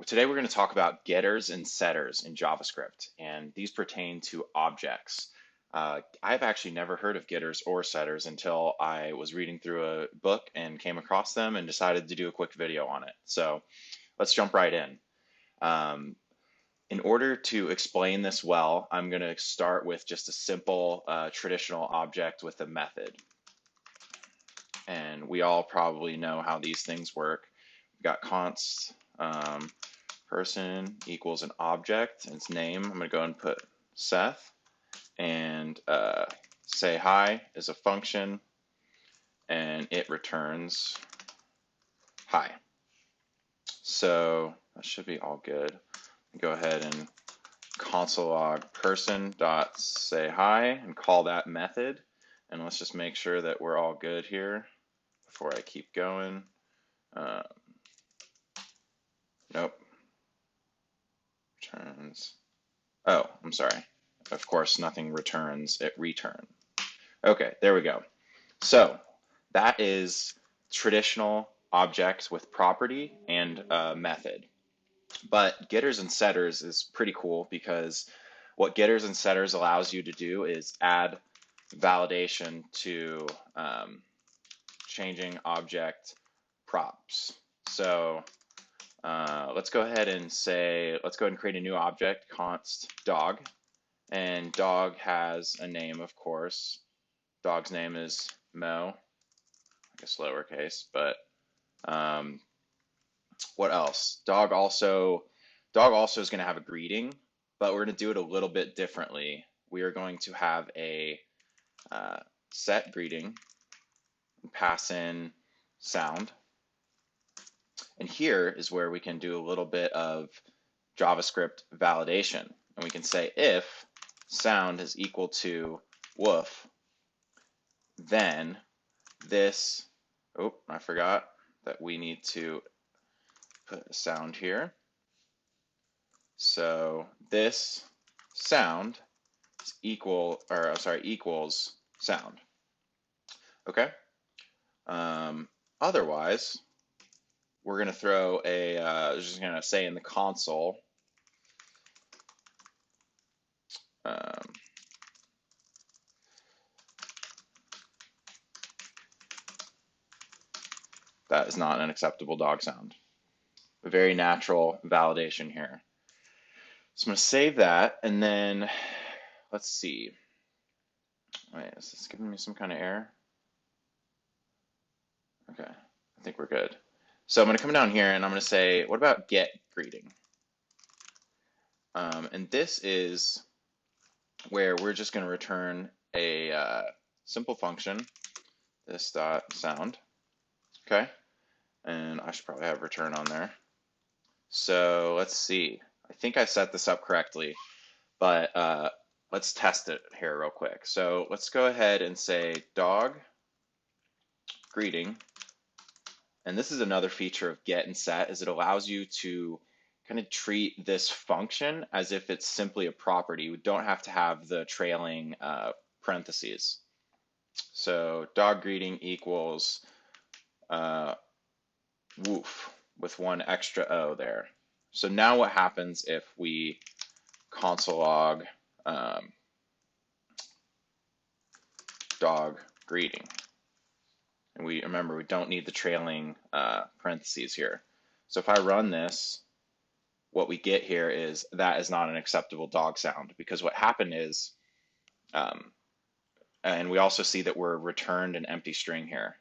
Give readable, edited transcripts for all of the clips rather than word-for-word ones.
Today we're going to talk about getters and setters in JavaScript, and these pertain to objects. I've actually never heard of getters or setters until I was reading through a book and came across them and decided to do a quick video on it. So let's jump right in. Um, in order to explain this well, I'm going to start with just a simple traditional object with a method. And we all probably know how these things work. We've got const person equals an object, and its name. I'm going to go and put Seth, and say hi is a function, and it returns hi. So that should be all good. Go ahead and console log person dot say hi and call that method. And let's just make sure that we're all good here before I keep going. Nope. Returns. Oh, I'm sorry. Of course, nothing returns, it return. Okay, there we go. So that is traditional object with property and method. But getters and setters is pretty cool because what getters and setters allows you to do is add validation to changing object props. So let's go ahead and create a new object, const dog, and dog has a name, of course. Dog's name is Mo, I guess lowercase, but what else? Dog also is going to have a greeting, but we're going to do it a little bit differently. We are going to have a set greeting and pass in sound. And here is where we can do a little bit of JavaScript validation. And we can say if sound is equal to woof, then this, oh, I forgot that we need to put a sound here. So this sound is equals sound. Okay. Otherwise, we're going to throw just going to say in the console, that is not an acceptable dog sound. A very natural validation here. So I'm going to save that, and then let's see. Wait, is this giving me some kind of error? Okay, I think we're good. So I'm going to come down here and I'm going to say, what about get greeting? And this is where we're just going to return a simple function, this dot sound. Okay, and I should probably have return on there. So let's see. I think I set this up correctly, but let's test it here real quick. So let's go ahead and say dog greeting. And this is another feature of get and set, is it allows you to kind of treat this function as if it's simply a property. We don't have to have the trailing parentheses. So dog greeting equals woof with one extra O there. So now what happens if we console log dog greeting? And we remember we don't need the trailing parentheses here. So if I run this, what we get here is that is not an acceptable dog sound, because what happened is, and we also see that we're returned an empty string here.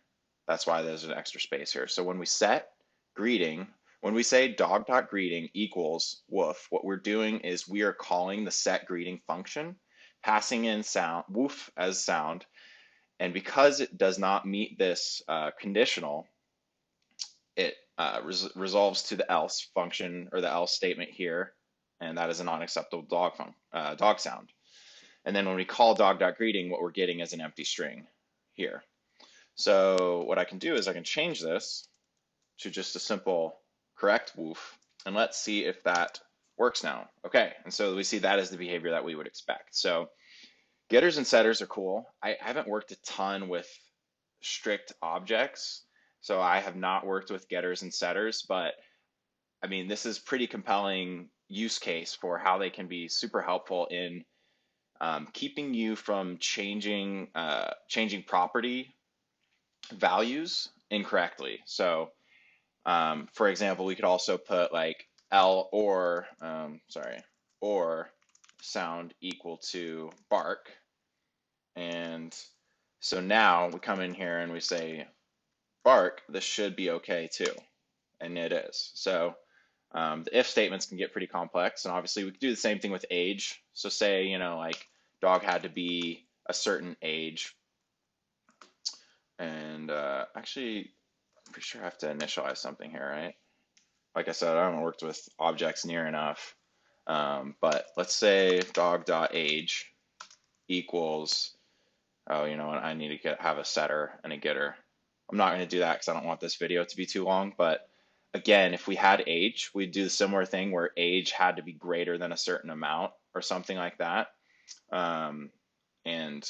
That's why there's an extra space here. So when we set greeting, when we say dog.greeting equals woof, what we're doing is we are calling the set greeting function, passing in sound woof as sound, and because it does not meet this conditional, it resolves to the else function or the else statement here, and that is a non-acceptable dog sound. And then when we call dog.greeting, what we're getting is an empty string here. So what I can do is I can change this to just a simple correct woof, and let's see if that works now. Okay, and so we see that is the behavior that we would expect. So getters and setters are cool. I haven't worked a ton with strict objects, so I have not worked with getters and setters, but I mean, this is pretty compelling use case for how they can be super helpful in keeping you from changing property values incorrectly. So, for example, we could also put like L or sound equal to bark. And so now we come in here and we say bark, this should be okay too. And it is. So the if statements can get pretty complex. And obviously we could do the same thing with age. So say, like dog had to be a certain age. And actually, I'm pretty sure I have to initialize something here, right? Like I said, I haven't worked with objects near enough. But let's say dog.age equals, oh, you know what? I need to have a setter and a getter. I'm not going to do that because I don't want this video to be too long. But again, if we had age, we'd do the similar thing where age had to be greater than a certain amount or something like that. And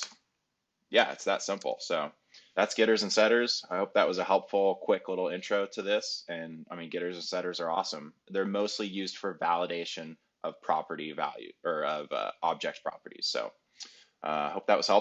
yeah, it's that simple. So that's getters and setters. I hope that was a helpful, quick little intro to this. And I mean, getters and setters are awesome. They're mostly used for validation of property value or of object properties. So I hope that was helpful.